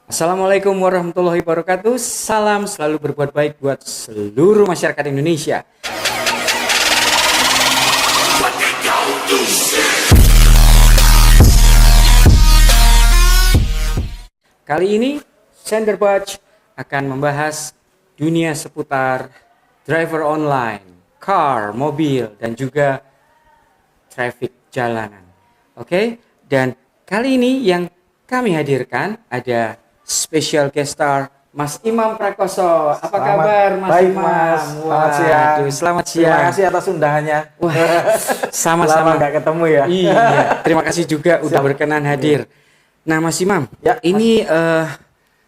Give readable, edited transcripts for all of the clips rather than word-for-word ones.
Assalamualaikum warahmatullahi wabarakatuh. Salam selalu berbuat baik buat seluruh masyarakat Indonesia. Kali ini Senderbach akan membahas dunia seputar driver online, car, mobil, dan juga traffic jalanan. Oke, dan kali ini yang kami hadirkan ada special guest star Mas Imam Prakoso. Apa kabar Mas baik, Imam? Mas. Selamat siang. Selamat siang. Terima kasih atas undangannya. Wah, Lama sama-sama. nggak ketemu ya. Iya, terima kasih juga udah berkenan hadir. Nah, Mas Imam, Ya, ini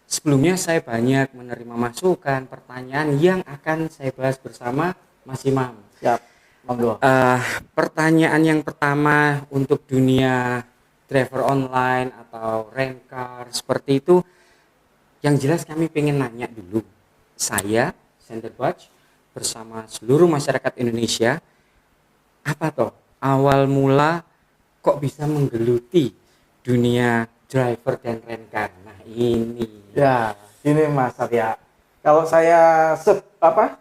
sebelumnya saya banyak menerima masukan, pertanyaan yang akan saya bahas bersama Mas Imam. Siap, monggo. Pertanyaan yang pertama untuk dunia driver online atau rent car seperti itu, yang jelas kami pengen nanya dulu. Saya, Senderbach, bersama seluruh masyarakat Indonesia, apa toh awal mula kok bisa menggeluti dunia driver dan rent car? Nah ini. Ya, ini Mas Arya. Kalau saya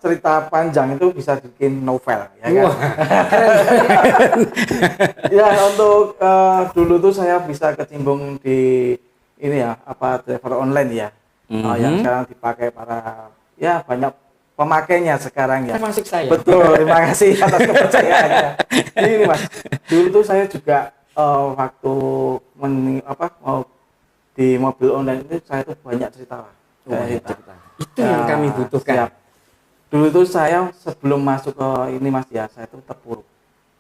cerita panjang itu bisa bikin novel, ya kan? Wah, Ya, untuk dulu tuh saya bisa kecimbung di ini ya, driver online ya. Yang sekarang dipakai para banyak pemakainya sekarang ya. termasuk saya. Betul, terima kasih atas kepercayaannya. Ini Mas, dulu tuh saya juga waktu mau di mobil online itu saya tuh banyak cerita lah. Banyak cerita. Itu yang kami butuhkan. Siap. Dulu tuh saya sebelum masuk ke ini Mas ya, saya tuh terpuruk.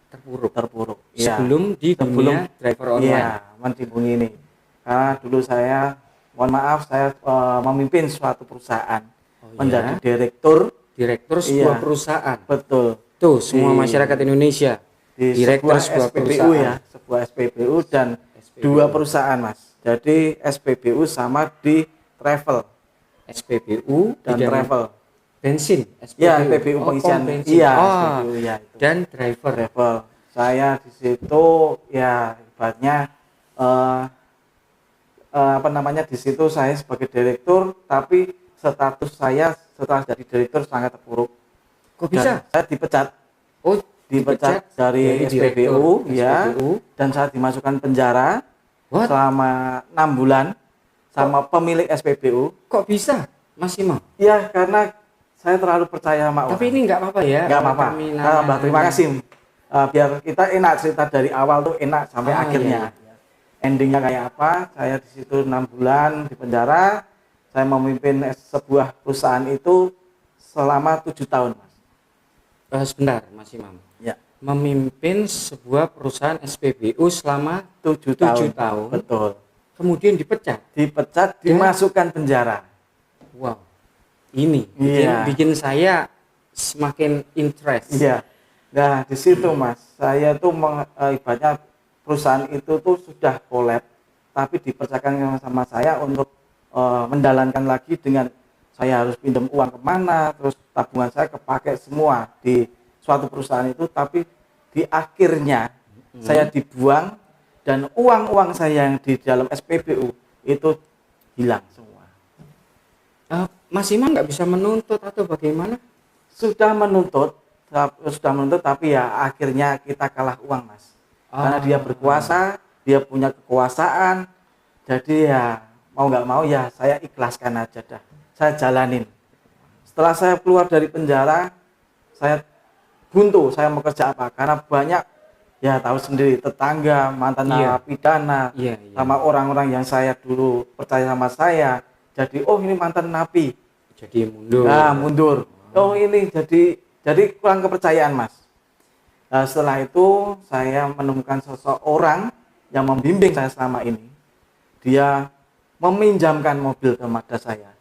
Terpuruk. Iya. Sebelum di dunia driver online. Iya, mencibung ini. Karena dulu saya, mohon maaf, saya memimpin suatu perusahaan, menjadi direktur sebuah Iya. perusahaan. Betul. Tuh, semua masyarakat Indonesia. Di Direktur sebuah sebuah SPBU perusahaan. ya, sebuah SPBU dan SPBU. dua perusahaan Mas. Jadi SPBU sama di travel SPBU dan bidang travel. bensin. Ya, SPBU pengisian. bensin. Iya, Oh, SPBU ya itu. dan driver. Travel. Saya di situ ya ibaratnya di situ saya sebagai direktur, tapi status saya setelah jadi direktur sangat terpuruk. Kok bisa? Dan saya dipecat. Oh, Dipecat dari direktur SPBU ya, SPBU. dan saya dimasukkan penjara What? selama 6 bulan sama pemilik SPBU. Kok bisa, Mas Imam? Ya, karena saya terlalu percaya sama orang. Tapi ini nggak apa-apa ya. Nggak apa-apa. Kami Mbak, terima kasih. Biar kita enak cerita dari awal tuh enak sampai akhirnya. Iya. Endingnya kayak apa? Saya di situ 6 bulan di penjara. Saya memimpin sebuah perusahaan itu selama 7 tahun, Mas. Sebentar, Mas Imam. Ya, Memimpin sebuah perusahaan SPBU selama 7 7 tahun. tahun. Betul. Kemudian dipecat. Dipecat, dimasukkan penjara. Wow. Ini Iya. bikin saya semakin interest. Iya. Nah, di situ Mas, saya tuh ibaratnya perusahaan itu tuh sudah kolab, tapi dipercayakan sama saya untuk menjalankan lagi dengan saya harus pinjam uang kemana, terus tabungan saya kepake semua di suatu perusahaan itu, tapi di akhirnya saya dibuang dan uang-uang saya yang di dalam SPBU itu hilang semua. Mas Imam nggak bisa menuntut atau bagaimana? Sudah menuntut tapi ya akhirnya kita kalah uang Mas, karena dia berkuasa, dia punya kekuasaan, jadi ya mau nggak mau ya saya ikhlaskan aja dah, saya jalanin. Setelah saya keluar dari penjara, saya buntu, saya mau kerja apa, karena banyak ya tahu sendiri tetangga mantan narapidana, sama orang-orang yang saya dulu percaya sama saya, jadi oh ini mantan napi, jadi mundur. Nah, mundur. Oh ini jadi kurang kepercayaan Mas. Nah, setelah itu saya menemukan seseorang yang membimbing saya selama ini. Dia meminjamkan mobil ke Mazda saya.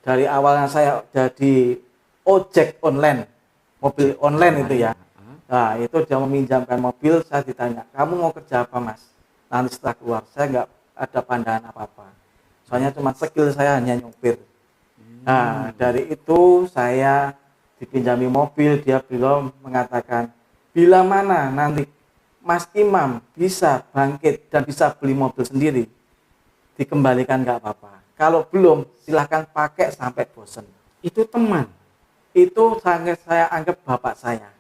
Dari awalnya saya jadi ojek online, mobil online itu ya. Nah itu dia meminjamkan mobil, saya ditanya, kamu mau kerja apa Mas? Nanti setelah keluar, saya nggak ada pandangan apa-apa. Soalnya cuma skill saya hanya nyopir. Nah dari itu saya dipinjami mobil, dia belum mengatakan, bila mana nanti Mas Imam bisa bangkit dan bisa beli mobil sendiri, dikembalikan nggak apa-apa. Kalau belum, silahkan pakai sampai bosan. Itu teman. Itu sangat saya anggap bapak saya.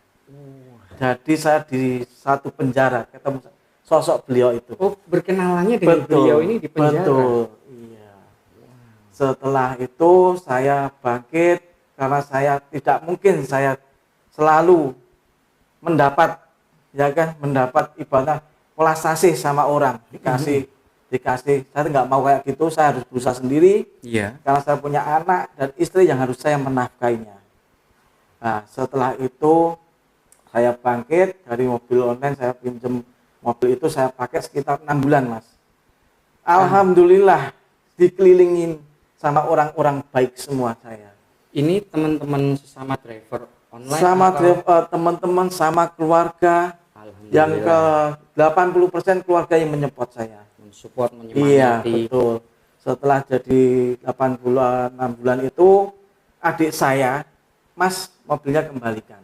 Jadi saya di satu penjara ketemu sosok beliau itu. Oh, berkenalannya dengan beliau ini di penjara. Betul. Iya. Setelah itu saya bangkit karena saya tidak mungkin saya selalu mendapat ibaratnya welas asih sama orang, dikasih saya nggak mau kayak gitu, saya harus berusaha sendiri. Iya. Karena saya punya anak dan istri yang harus saya menafkainya. Nah, setelah itu saya bangkit dari mobil online, saya pinjam mobil itu, saya pakai sekitar 6 bulan, Mas. Alhamdulillah dikelilingin sama orang-orang baik semua saya. Ini teman-teman sesama driver online Sama atau? teman-teman, sama keluarga, yang ke 80% keluarga yang menyupport saya. Mensupport, menyemangati. Iya, betul. Setelah jadi 6 bulan itu, adik saya, Mas, mobilnya kembalikan.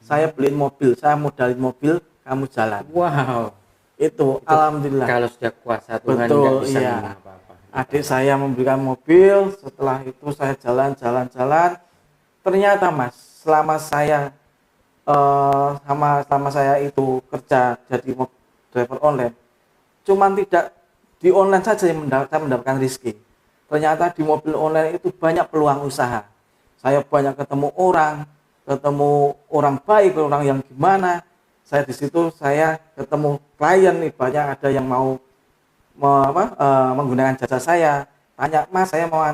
Saya beliin mobil, saya modalin mobil, kamu jalan. Wow. Itu alhamdulillah. Kalau sudah kuasa Tuhan Betul, nggak bisa iya. ngomong apa-apa. Adik saya membelikan mobil, setelah itu saya jalan. Ternyata, Mas, selama saya itu kerja jadi driver online, cuman tidak di online saja yang saya mendapatkan rezeki. Ternyata di mobil online itu banyak peluang usaha. Saya banyak ketemu orang baik, orang yang gimana. Saya di situ saya ketemu klien nih, banyak ada yang mau menggunakan jasa saya. Tanya, Mas, saya mau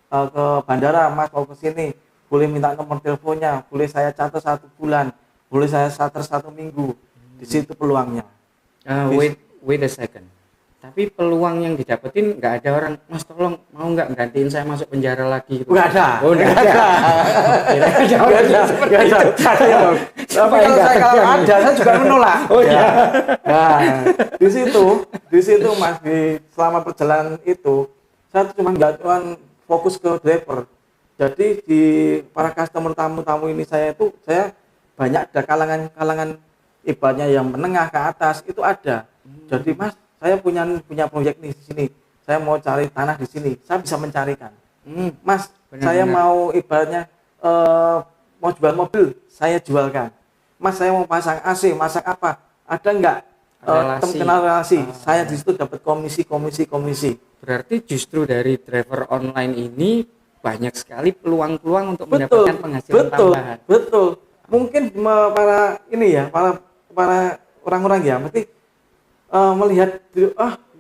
ke bandara, Mas mau ke sini, boleh minta nomor teleponnya, boleh saya catat 1 bulan, boleh saya charter 1 minggu. Di situ peluangnya. Wait a second. Tapi peluang yang didapetin nggak ada orang, Mas tolong mau nggak gantiin saya masuk penjara lagi gitu. Nggak ada. Oh, nggak ada. Nggak ada. Tapi kalau ada, saya juga menolak. Oh iya. Nah, di situ Mas, selama perjalanan itu, saya cuma nggak cuma fokus ke driver. Jadi di para customer tamu ini saya banyak ada kalangan ibaratnya yang menengah ke atas itu ada. Jadi, Mas, saya punya proyek nih di sini. Saya mau cari tanah di sini. Saya bisa mencarikan. Mas, saya mau ibaratnya mau jual mobil, saya jualkan. Mas, saya mau pasang AC, masak apa? Ada enggak? Kenal relasi. Saya di situ dapat komisi. Berarti justru dari driver online ini banyak sekali peluang-peluang untuk mendapatkan penghasilan tambahan. Betul. Mungkin para orang-orang ya mesti melihat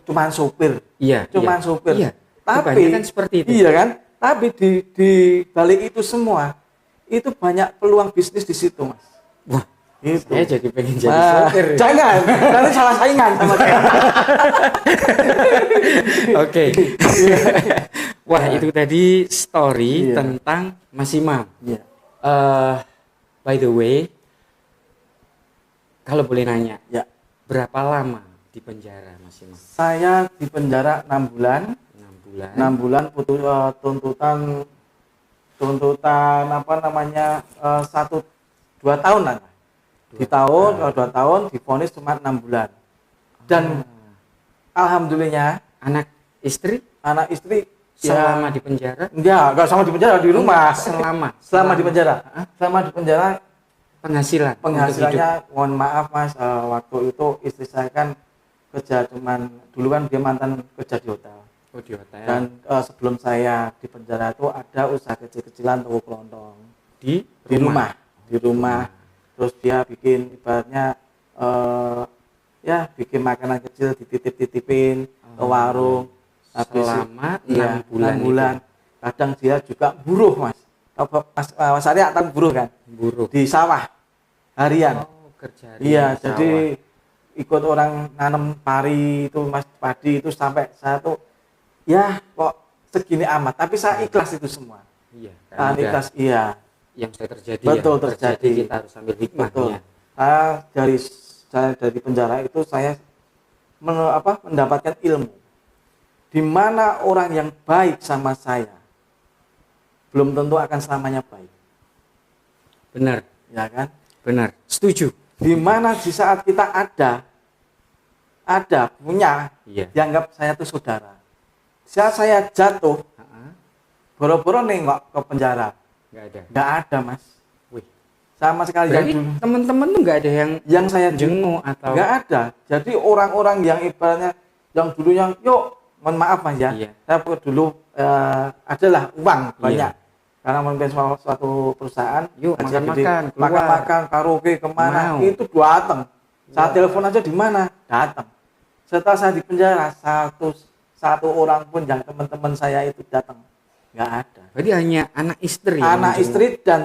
cuma sopir. Iya. Sopir. Iya. Tapi kan seperti itu. Iya kan? Tapi di balik itu semua itu banyak peluang bisnis di situ, Mas. Wah, itu. Saya jadi pengen jadi sopir. Jangan, nanti salah saingan sama saya. Oke. Wah, itu tadi story tentang Mas Imam. Iya. By the way, kalau boleh nanya, Ya. Berapa lama di penjara, Mas Imam? Saya di penjara 6 bulan. 6 bulan putus tuntutan 1-2 tahun lah. 2 tahun divonis cuma 6 bulan. Dan alhamdulillah anak istri selama di penjara? Enggak sama di penjara, di rumah. Selama di penjara. Selama di penjara penghasilannya mohon maaf, Mas, waktu itu istri saya kan kerja dulu kan dia mantan kerja di hotel. Oh, di hotel. Dan sebelum saya di penjara itu ada usaha kecil-kecilan toko kelontong di rumah. Terus dia bikin ibaratnya bikin makanan kecil dititipin ke warung. Selama 6 bulan. Kadang dia juga buruh, Mas. Mas Arya akan buruh kan? Buruh di sawah harian. Kerja iya, jadi ikut orang nanam padi itu, Mas, padi itu sampai saya tuh kok segini amat, tapi saya ikhlas itu semua. Iya, ikhlas. Iya, yang sudah terjadi. Betul, terjadi. Kita harus ambil hikmahnya. Saya dari penjara itu saya mendapatkan ilmu di mana orang yang baik sama saya belum tentu akan selamanya baik. Benar. Ya kan? Benar. Setuju. Di mana di saat kita punya, dianggap saya itu saudara. Saat saya jatuh, Heeh. boro-boro nengok ke penjara, Nggak ada. nggak ada mas, Wih. sama sekali. Berarti Yang dulu teman-teman tuh nggak ada yang saya jenguk atau nggak ada. Jadi orang-orang yang ibaratnya yang dulunya, yuk, mohon maaf mas ya, Iya. saya dulu adalah uang banyak, Iya. karena memimpin suatu perusahaan, Yuk, gajinya gede, makan-makan, keluar. makan-makan, karaoke kemana, Mau. itu datang. Saat Wah. telepon aja di mana, datang. Setelah saya di penjara, satu orang pun yang teman-teman saya itu datang, nggak ada. Berarti hanya anak istri yang Anak menjenguk. istri dan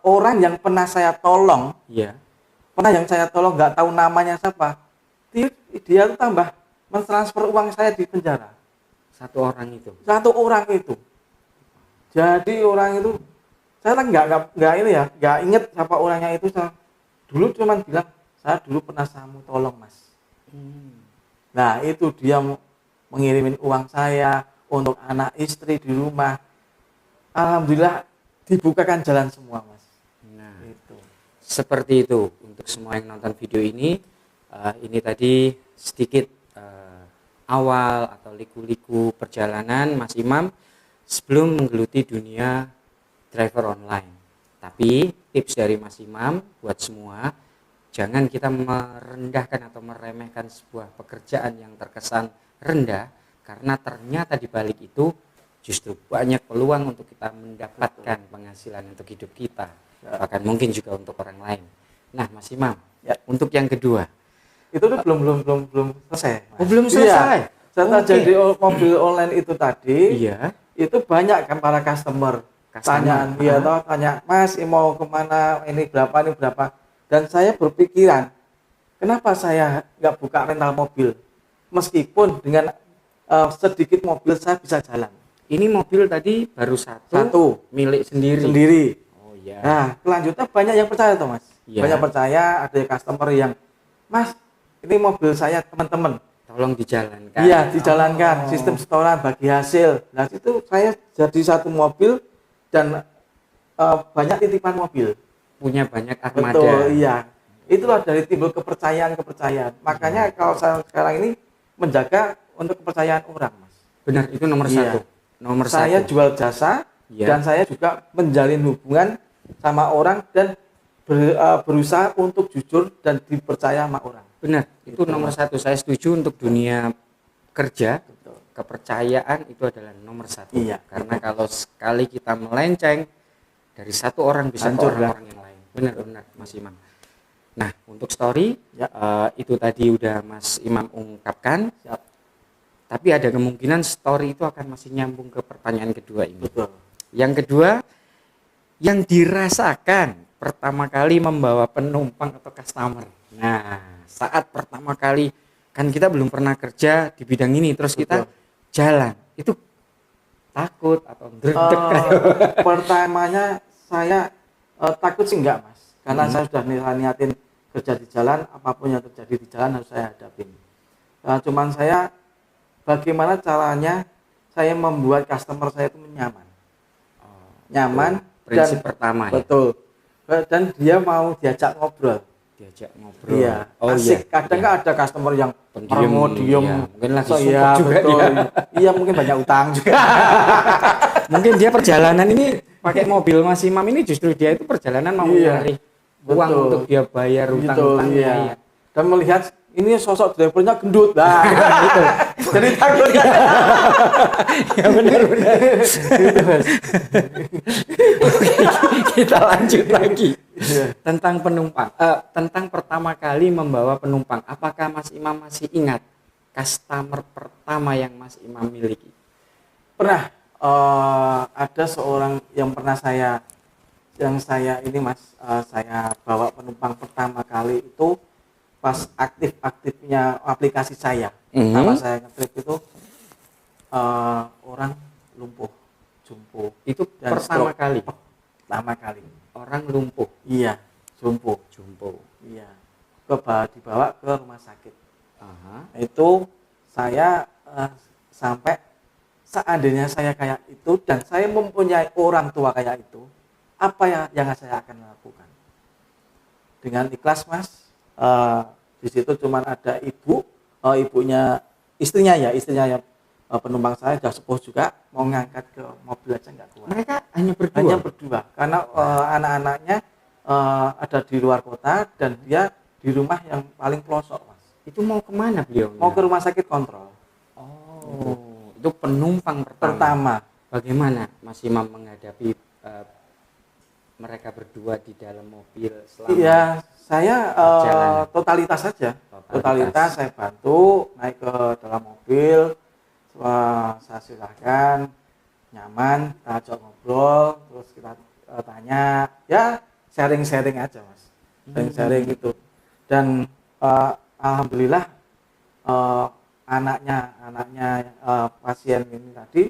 orang yang pernah saya tolong, Iya. nggak tahu namanya siapa, dia tuh tambah mentransfer uang saya di penjara. Satu orang itu. Satu orang itu. Jadi orang itu, saya kan nggak ini ya, nggak inget siapa orangnya itu. Saya dulu cuman bilang, saya dulu pernah kamu tolong mas. Nah itu dia mengirimin uang saya untuk anak istri di rumah. Alhamdulillah dibukakan jalan semua mas. Nah, Itu. seperti itu untuk semua yang nonton video ini. Ini tadi sedikit awal atau liku-liku perjalanan Mas Imam sebelum menggeluti dunia driver online. Tapi tips dari Mas Imam buat semua, jangan kita merendahkan atau meremehkan sebuah pekerjaan yang terkesan rendah, karena ternyata di balik itu justru banyak peluang untuk kita mendapatkan penghasilan untuk hidup kita, bahkan mungkin juga untuk orang lain. Nah, Mas Imam, Ya. untuk yang kedua, Itu tuh belum selesai. Mas. oh, belum selesai. Iya. Setelah Oke. jadi mobil online itu tadi, Iya, itu banyak kan para customer tanyaan, dia toh tanya, Mas ini mau kemana, ini berapa, dan saya berpikiran, kenapa saya nggak buka rental mobil, meskipun dengan sedikit mobil saya bisa jalan ini mobil tadi baru satu, satu milik sendiri. sendiri. Oh iya. Nah selanjutnya banyak yang percaya toh mas, Iya. banyak percaya, ada customer yang, Mas ini mobil saya teman-teman, Tolong dijalankan. iya dijalankan, Oh. sistem setoran bagi hasil. Nah itu saya jadi satu mobil dan banyak titipan mobil. Punya banyak armada. Betul, iya. Itulah dari timbul kepercayaan. Makanya kalau saya sekarang ini menjaga untuk kepercayaan orang, Mas. Benar, itu nomor Iya. satu. Nomor Saya satu. jual jasa Iya. dan saya juga menjalin hubungan sama orang dan berusaha untuk jujur dan dipercaya sama orang. Benar, itu Gitu, nomor Mas. satu. Saya setuju untuk dunia kerja, Betul. kepercayaan itu adalah nomor satu. Iya. Karena kalau sekali kita melenceng dari satu orang bisa ke Hancur, orang-orang yang lain. Benar, Mas Imam. Nah, untuk story Ya. itu tadi udah Mas Imam ungkapkan. Siap. Tapi ada kemungkinan story itu akan masih nyambung ke pertanyaan kedua ini. Betul. Yang kedua, yang dirasakan pertama kali membawa penumpang atau customer. Nah, saat pertama kali kan kita belum pernah kerja di bidang ini, terus kita Betul. jalan, itu takut atau deg-deg. Pertamanya saya takut sih enggak mas, karena saya sudah niatin kerja di jalan, apapun yang terjadi di jalan harus saya hadapin. Cuman saya bagaimana caranya saya membuat customer saya itu nyaman, nyaman Prinsip dan pertama ya, betul, dan dia mau diajak ngobrol. diajak ngobrol. Iya, Oh asik. iya. Kadang kan ada customer yang Pendiam, mau diem, iya. Mungkin lagi So, sumpah iya, juga betul. dia. Iya mungkin banyak utang juga. Mungkin dia perjalanan ini pakai mobil Mas Imam ini, justru dia itu perjalanan mau Iya, nyari uang betul. untuk dia bayar Gitu, utang-utangnya. iya. Iya. Dan melihat ini sosok drivernya gendut, nah gitu. Jadi takut kan? Ya benar-benar. Kita lanjut lagi tentang penumpang. Tentang pertama kali membawa penumpang. Apakah Mas Imam masih ingat customer pertama yang Mas Imam miliki? Pernah ada seorang yang pernah saya ini mas, saya bawa penumpang pertama kali itu pas aktifnya aplikasi saya. Pertama saya ngetrip itu orang lumpuh, jumpuh. Itu Dan pertama stroke. kali Pertama kali. orang lumpuh, Iya, jumpuh. jumbo. Iya. Dibawa ke rumah sakit. Aha. Itu saya sampai seandainya saya kayak itu dan saya mempunyai orang tua kayak itu, apa yang saya akan lakukan? Dengan ikhlas mas. Di situ cuma ada ibunya istrinya ya penumpang saya sudah sepuh juga, mau ngangkat ke mobil aja nggak kuat. Mereka hanya berdua. Hanya berdua, karena anak-anaknya ada di luar kota dan dia di rumah yang paling pelosok, Mas. Itu mau kemana beliau? Mau ke rumah sakit kontrol. Oh, itu penumpang Pertama. Bagaimana Mas Imam menghadapi mereka berdua di dalam mobil selama? Iya, saya perjalanan? totalitas saja. Totalitas saya bantu naik ke dalam mobil, saya silahkan, nyaman, kita ajak ngobrol, terus kita tanya, ya sharing-sharing aja, Mas. Sharing-sharing gitu. Dan alhamdulillah anaknya pasien ini tadi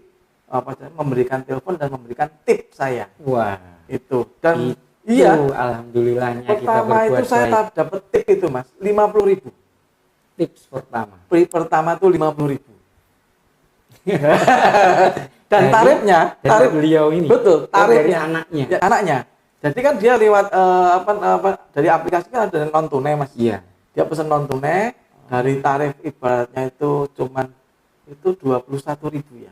memberikan telepon dan memberikan tip saya. Wah, itu. Dan itu iya, alhamdulillahnya kita pertama itu berbuat saya baik. dapat tip itu, Mas, 50.000. Tips pertama. Pertama tuh 50.000. Dan Jadi, tarifnya, dari beliau ini. betul, Dari tarifnya anaknya. ya, anaknya. Jadi kan dia lewat dari aplikasi kan ada non tunai, Mas. Iya. Dia pesan non tunai, dari tarif ibaratnya itu cuman itu 21.000 ya.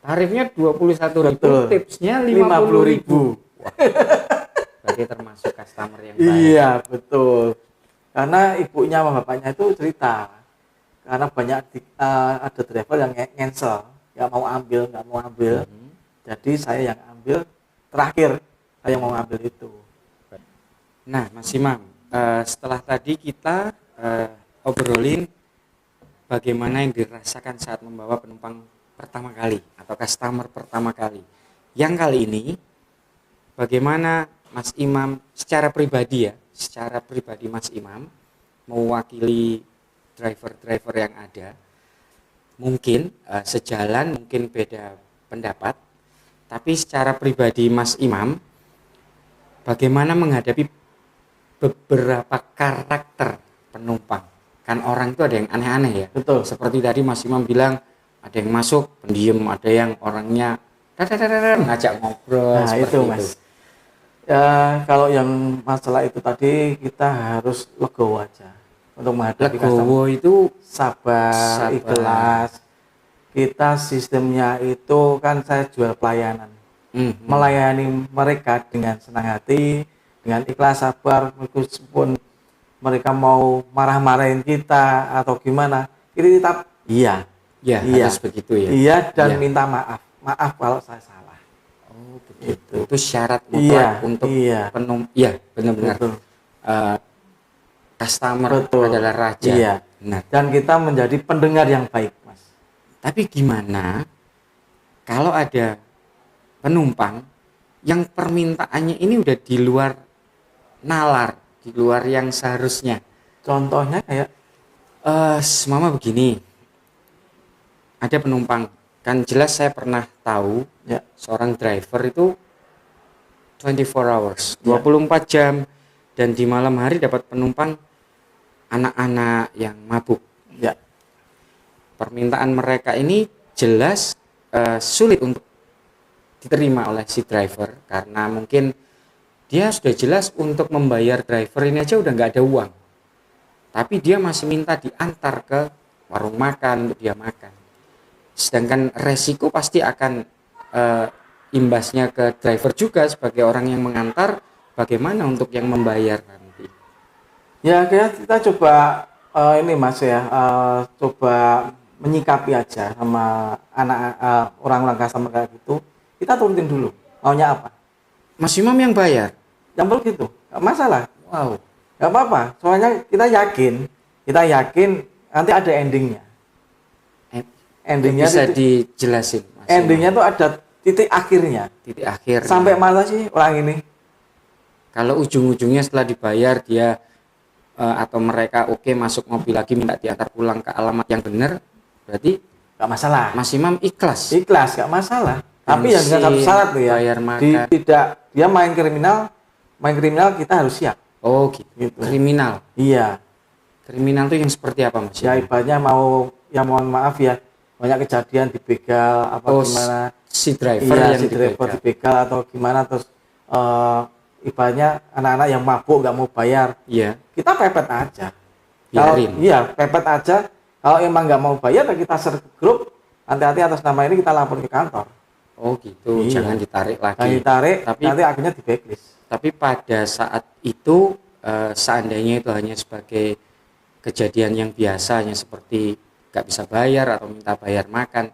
Tarifnya 21.000, Betul. tipsnya 50.000. Berarti termasuk customer yang baik. Iya, betul. Karena ibunya sama bapaknya itu cerita. Karena banyak ada driver yang cancel, nggak mau ambil. Jadi saya yang ambil terakhir, saya mau ambil itu. Nah, Mas Imam, setelah tadi kita obrolin bagaimana yang dirasakan saat membawa penumpang pertama kali atau customer pertama kali. Yang kali ini bagaimana Mas Imam secara pribadi Mas Imam mewakili driver-driver yang ada. Mungkin sejalan, mungkin beda pendapat, tapi secara pribadi Mas Imam bagaimana menghadapi beberapa karakter penumpang. Kan orang itu ada yang aneh-aneh ya. Betul. Seperti tadi Mas Imam bilang ada yang masuk pendiam, ada yang orangnya ngajak ngobrol. Nah, seperti itu, Mas. Ya, kalau yang masalah itu tadi kita harus legowo aja untuk menghadapi Legowo customer. itu Sabar, ikhlas. Kita sistemnya itu kan saya jual pelayanan. Melayani mereka dengan senang hati, dengan ikhlas, sabar, meskipun mereka mau marah-marahin kita atau gimana, kita tetap iya. Ya, harus begitu ya. Iya, dan Iya. minta maaf. Maaf kalau saya salah. Oh, begitu. Itu syarat mutlak untuk Iya, benar-benar. Betul. Customer Betul. adalah raja. Iya. Benar. Dan kita menjadi pendengar yang baik, Mas. Tapi gimana kalau ada penumpang yang permintaannya ini udah di luar nalar, di luar yang seharusnya? Contohnya kayak Mama begini, ada penumpang, kan jelas saya pernah tahu ya, seorang driver itu 24 hours, Ya. 24 jam, dan di malam hari dapat penumpang anak-anak yang mabuk. ya, Permintaan mereka ini jelas sulit untuk diterima oleh si driver, karena mungkin dia sudah jelas untuk membayar driver ini aja udah nggak ada uang, tapi dia masih minta diantar ke warung makan untuk dia makan. Sedangkan resiko pasti akan imbasnya ke driver juga sebagai orang yang mengantar. Bagaimana untuk yang membayar nanti? ya, kayak kita coba ini, Mas, ya, coba menyikapi aja sama anak orang-orang customer kayak gitu. Kita turutin dulu maunya apa. Mas Imam yang bayar? Yang begitu, nggak masalah. Wow. Nggak apa-apa, soalnya kita yakin nanti ada endingnya. Endingnya Bisa dijelasin, Mas endingnya Imam? tuh ada titik akhirnya. Titik akhir. Sampai mana sih orang ini? Kalau ujung-ujungnya setelah dibayar dia atau mereka oke masuk mobil lagi minta diantar pulang ke alamat yang benar, berarti Nggak masalah. Mas Imam ikhlas. Ikhlas, nggak masalah. Tapi yang dengan satu Bensin, syarat tuh ya. bayar makan. Tidak, dia main kriminal kita harus siap. Oh gitu. Gitu. Kriminal. Iya. Kriminal tuh yang seperti apa, Mas? Ya ibaratnya mohon maaf ya, banyak kejadian dibegal apa gimana. Si driver Iya, yang si driver dibegal atau gimana, terus ibaratnya anak-anak yang mabuk nggak mau bayar. Iya. Kita pepet aja. Biarin. Iya, pepet aja. Kalau emang nggak mau bayar, ya kita share ke grup. hati-hati atas nama ini kita lapor ke kantor. Oh gitu, Iya. jangan ditarik lagi. Jangan ditarik, Tapi nanti akhirnya di blacklist. tapi pada saat itu seandainya itu hanya sebagai kejadian yang biasa, hanya seperti nggak bisa bayar atau minta bayar makan,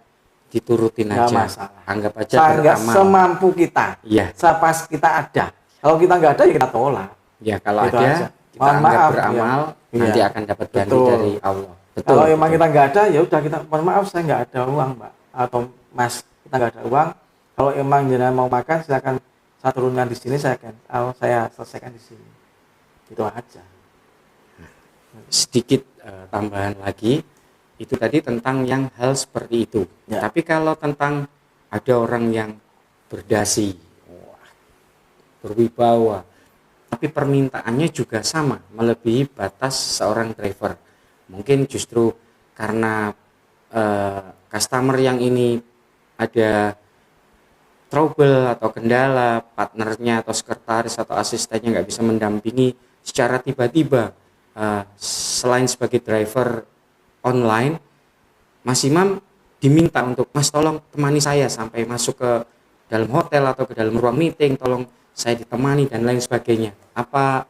diturutin Nggak aja. masalah. Anggap aja Sangat beramal. semampu kita. Iya. Sepas kita ada. Kalau kita nggak ada ya kita tolak. Ya kalau Gitu ada aja. kita Mohon anggap maaf, beramal, iya. nanti Iya. akan dapat ganti Betul. dari Allah. Betul. Kalau emang betul. kita nggak ada ya udah kita mohon maaf saya nggak ada uang Mbak atau Mas kita nggak ada uang. Kalau emang jenengan mau makan silakan saya turunkan di sini saya selesaikan di sini. Itu aja. Sedikit tambahan lagi, itu tadi tentang yang hal seperti itu. Ya. Tapi kalau tentang ada orang yang berdasi, wah, berwibawa, tapi permintaannya juga sama, melebihi batas seorang driver. Mungkin justru karena customer yang ini ada trouble atau kendala, partnernya atau sekretaris atau asistennya nggak bisa mendampingi secara tiba-tiba. Selain sebagai driver online, Mas Imam diminta untuk, Mas tolong temani saya sampai masuk ke dalam hotel atau ke dalam ruang meeting, tolong saya ditemani dan lain sebagainya. Apa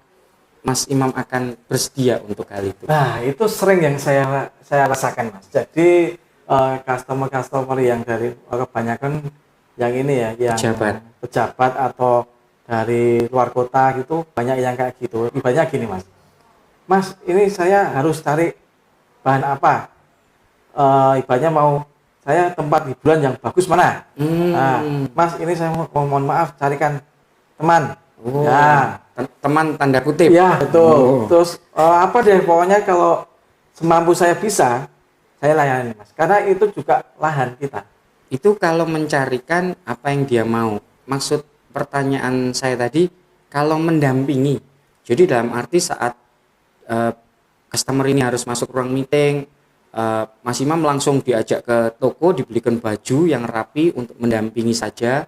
Mas Imam akan bersedia untuk hal itu? Nah, itu sering yang saya rasakan, Mas. Jadi customer yang dari kebanyakan yang ini ya, yang pejabat atau dari luar kota gitu, banyak yang kayak gitu. Ibaratnya gini, Mas, ini saya harus cari bahan apa? Ibaratnya mau saya tempat hiburan yang bagus mana? Nah, Mas, ini saya mohon maaf carikan teman. Oh, Ya, teman tanda kutip. ya betul. Oh. Terus apa deh pokoknya kalau semampu saya bisa, saya layani, Mas. Karena itu juga lahan kita. Itu kalau mencarikan apa yang dia mau. Maksud pertanyaan saya tadi, kalau mendampingi. Jadi dalam arti saat customer ini harus masuk ruang meeting, Mas Imam langsung diajak ke toko, dibelikan baju yang rapi untuk mendampingi saja.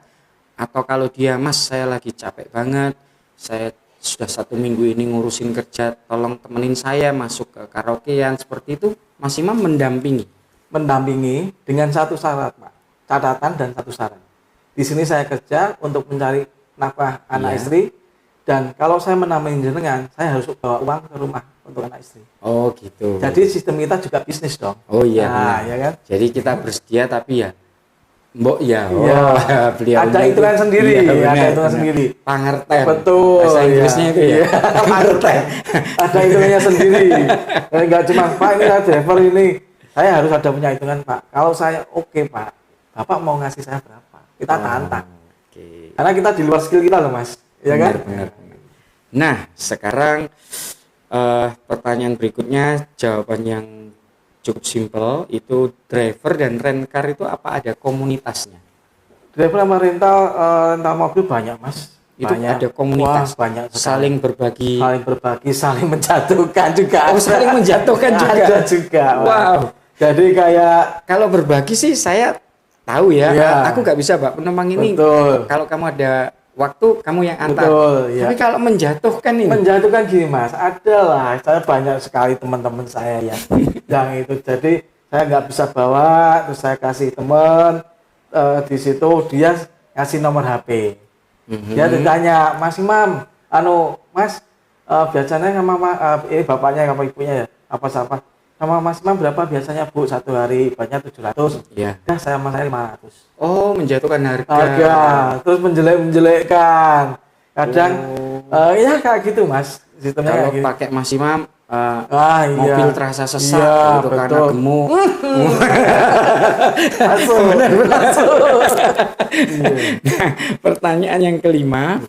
Atau kalau dia, Mas saya lagi capek banget, saya sudah 1 minggu ini ngurusin kerja, tolong temenin saya masuk ke karaokean, seperti itu, Mas Imam mendampingi. Mendampingi dengan satu syarat, Pak. Catatan dan satu syarat. Di sini saya kerja untuk mencari nafkah anak Iya. istri, dan kalau saya menambahin jenengan, saya harus bawa uang ke rumah untuk anak istri. Oh gitu. Jadi sistem kita juga bisnis dong. Oh iya Nah, benar. ya kan? Jadi kita bersedia tapi ya mbok ya. Iya. Beliau Ada itu- hitungan sendiri, Iya, ada benar, hitungan benar. sendiri. Pangerten. Betul. Bahasa Inggrisnya ya. itu ya. Iya, pangerten. Ada hitungannya sendiri. Enggak cuma Pak ini saya driver ini, saya harus ada punya hitungan Pak. Kalau saya oke Pak, Bapak mau ngasih saya berapa? Kita tantang. Oke. Karena kita di luar skill kita loh Mas. Iya kan? Benar. Nah, sekarang pertanyaan berikutnya, jawaban yang cukup simpel, itu driver dan rent car itu apa ada komunitasnya? Driver sama rental mobil banyak Mas. Itu Banyak. ada komunitas, Wah, banyak sekali. saling berbagi. saling berbagi, saling menjatuhkan juga. Oh, saling menjatuhkan juga. Ada juga. Wow. Jadi kayak Kalau berbagi sih saya tahu ya. Iya. Aku nggak bisa, Mbak, penumpang ini. Betul. Kalau kamu ada waktu, kamu yang antar. Betul, ya. Tapi kalau menjatuhkan ini, menjatuhkan gini Mas, adalah saya banyak sekali teman-teman saya yang itu. Jadi saya nggak bisa bawa, terus saya kasih teman di situ dia ngasih nomor HP. Dia ditanya, Mas Imam, Mas biasanya sama ini bapaknya sama ibunya ya, apa sama Mas Imam berapa biasanya Bu satu hari? Banyak 700. ya. Dah saya sama saya 500. Oh, menjatuhkan harga. Terus menjelek-menjelekkan. Kadang ya kayak gitu Mas. Sistemnya Kalau kayak gitu. pakai Mas Imam, Iya. mobil terasa sesak Iya, gitu karena betul. gemuk. Masuk. Nah, pertanyaan yang kelima,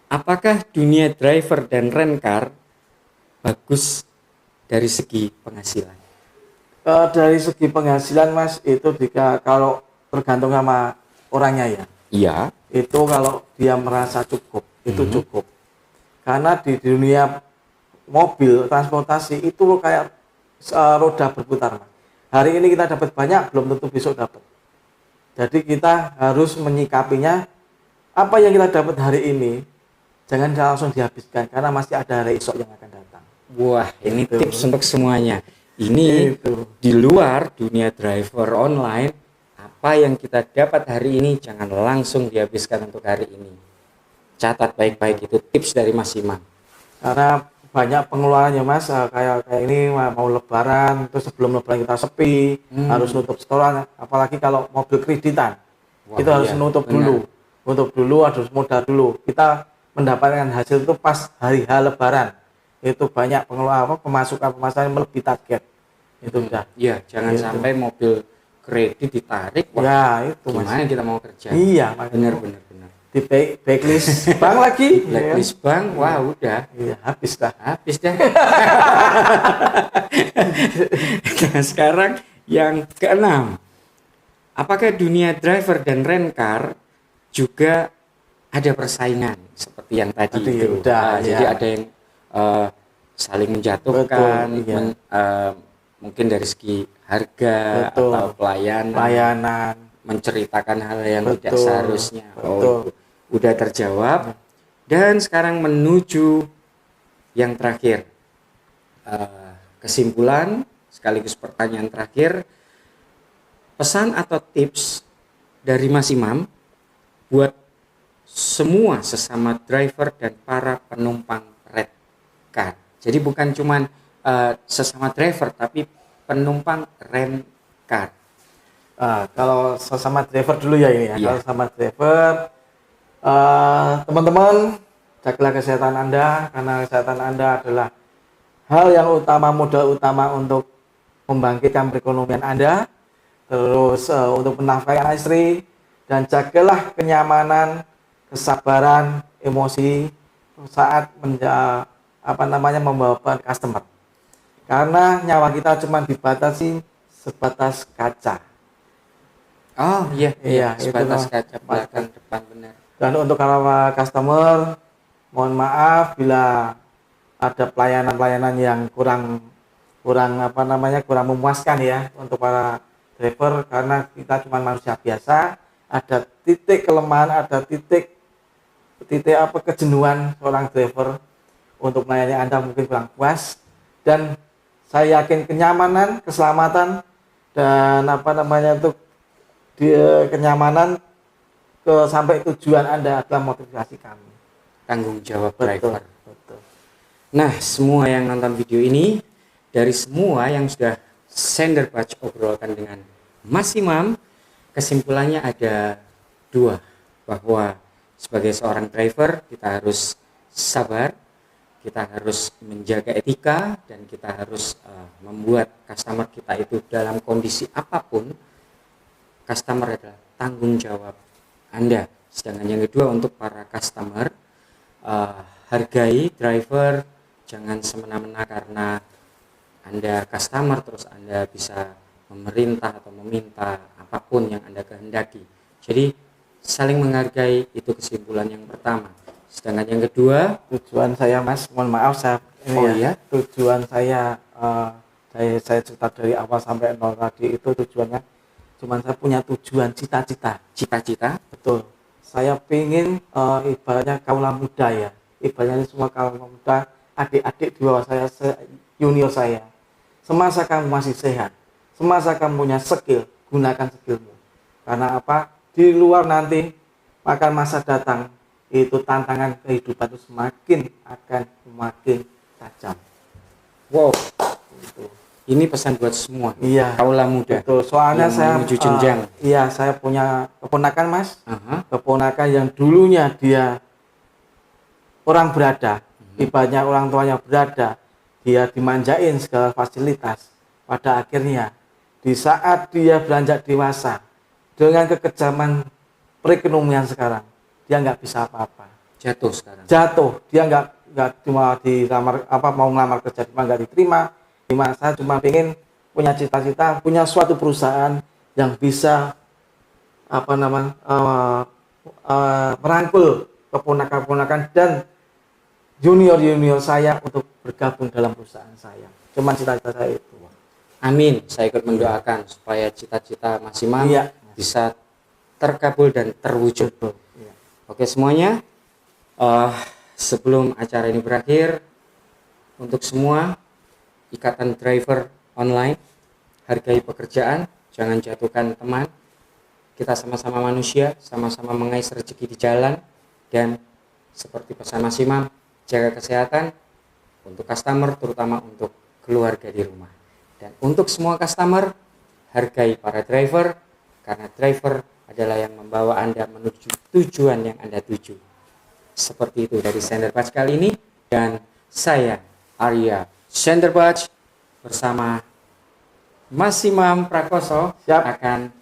apakah dunia driver dan rent car bagus dari segi penghasilan? Dari segi penghasilan Mas itu kalau tergantung sama orangnya ya. Iya. Itu kalau dia merasa cukup, itu cukup. Karena di dunia mobil transportasi itu kayak roda berputar Mas. Hari ini kita dapat banyak, belum tentu besok dapat. Jadi kita harus menyikapinya, apa yang kita dapat hari ini jangan langsung dihabiskan karena masih ada hari esok yang akan datang. Wah, ini Gitu. tips untuk semuanya. Ini Itu. di luar dunia driver online, apa yang kita dapat hari ini jangan langsung dihabiskan untuk hari ini. Catat baik-baik, itu tips dari Mas Imam. Karena banyak pengeluaran ya Mas, kayak kayak ini mau lebaran, terus sebelum lebaran kita sepi, harus nutup setoran, apalagi kalau mobil kreditan. Wah, Itu harus iya, nutup benar. dulu, harus modal dulu. Kita mendapatkan hasil itu pas hari H lebaran. Itu banyak pengeluaran pemasukan yang melebihi target. Itu udah. Iya, jangan Gitu. sampai mobil kredit ditarik. Wah, Ya, itu Mas. gimana kita mau kerja? Iya, makanya. Benar. Di backlist bank lagi. Blacklist bank, wah udah Iya, habis dah. habis dah. Nah, sekarang yang keenam, apakah dunia driver dan rent car juga ada persaingan seperti yang tadi Tadi itu? udah, ya. Jadi ada yang saling menjatuhkan, Betul, iya. mungkin dari segi harga Betul. atau pelayanan, Layanan. menceritakan hal yang tidak Betul, seharusnya. Oh, betul. itu udah terjawab. Dan sekarang menuju yang terakhir, kesimpulan sekaligus pertanyaan terakhir, pesan atau tips dari Mas Imam buat semua sesama driver dan para penumpang red car. Jadi bukan cuman sesama driver, tapi penumpang rent car. Kalau sesama driver dulu ya ini ya. Iya. Kalau sama driver, teman-teman jagalah kesehatan Anda, karena kesehatan Anda adalah hal yang utama, modal utama untuk membangkitkan perekonomian Anda, terus untuk menafkahi anak istri, dan jagalah kenyamanan, kesabaran, emosi saat membawa customer. Karena nyawa kita cuma dibatasi sebatas kaca. Oh iya, Iya, sebatas itulah. kaca belakang depan, benar. Dan untuk para customer, mohon maaf bila ada pelayanan-pelayanan yang kurang memuaskan ya untuk para driver, karena kita cuma manusia biasa, ada titik kelemahan, ada titik kejenuhan seorang driver untuk melayani Anda mungkin kurang puas, dan saya yakin kenyamanan, keselamatan dan untuk kenyamanan sampai tujuan Anda adalah motivasi kami. Tanggung jawab Betul, driver. betul. Nah, semua yang nonton video ini, dari semua yang sudah Sender Batch obrolkan dengan Mas Imam, kesimpulannya ada dua, bahwa sebagai seorang driver kita harus sabar, kita harus menjaga etika, dan kita harus membuat customer kita itu dalam kondisi apapun, customer adalah tanggung jawab Anda. Sedangkan yang kedua, untuk para customer, hargai driver, jangan semena-mena karena Anda customer terus Anda bisa memerintah atau meminta apapun yang Anda kehendaki. Jadi saling menghargai, itu kesimpulan yang pertama. Sedangkan yang kedua, Tujuan saya Mas, mohon maaf tujuan saya saya cerita dari awal sampai nol tadi, itu tujuannya cuman saya punya tujuan, cita-cita. Betul. Saya pengen ibaratnya kaula muda ya. Ibaratnya semua kaula muda, adik-adik di bawah saya, junior saya. Semasa kamu masih sehat, semasa kamu punya skill, gunakan skillmu. Karena apa? Di luar nanti akan masa datang, itu tantangan kehidupan itu semakin tajam. wow, Gitu. ini pesan buat semua. Iya. Kaula muda. Betul. Soalnya yang saya menuju jenjang. saya punya keponakan Mas. Aha. Keponakan yang dulunya dia orang berada, ibaratnya orang tuanya berada, dia dimanjain segala fasilitas. Pada akhirnya di saat dia beranjak dewasa, dengan kekejaman perekonomian sekarang, dia nggak bisa apa-apa. Jatuh sekarang. Dia nggak cuma dilamar mau ngelamar kerja cuma nggak diterima. Saya cuma pengen punya cita-cita, punya suatu perusahaan yang bisa merangkul keponakan-keponakan dan junior saya untuk bergabung dalam perusahaan saya. Cuma cita-cita saya itu. Amin. Saya ikut mendoakan supaya cita-cita Mas Imam Iya. bisa terkabul dan terwujud. Betul. Iya. Oke semuanya, sebelum acara ini berakhir, untuk semua ikatan driver online, hargai pekerjaan, jangan jatuhkan teman. Kita sama-sama manusia, sama-sama mengais rezeki di jalan, dan seperti pesan Mas Imam, jaga kesehatan untuk customer, terutama untuk keluarga di rumah. Dan untuk semua customer, hargai para driver, karena driver adalah yang membawa Anda menuju tujuan yang Anda tuju. Seperti itu dari Senderbatch kali ini, dan saya Arya Senderbatch bersama Mas Imam Prakoso akan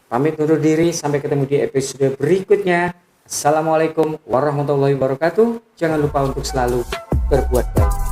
pamit undur diri. Sampai ketemu di episode berikutnya. Assalamualaikum warahmatullahi wabarakatuh. Jangan lupa untuk selalu berbuat baik.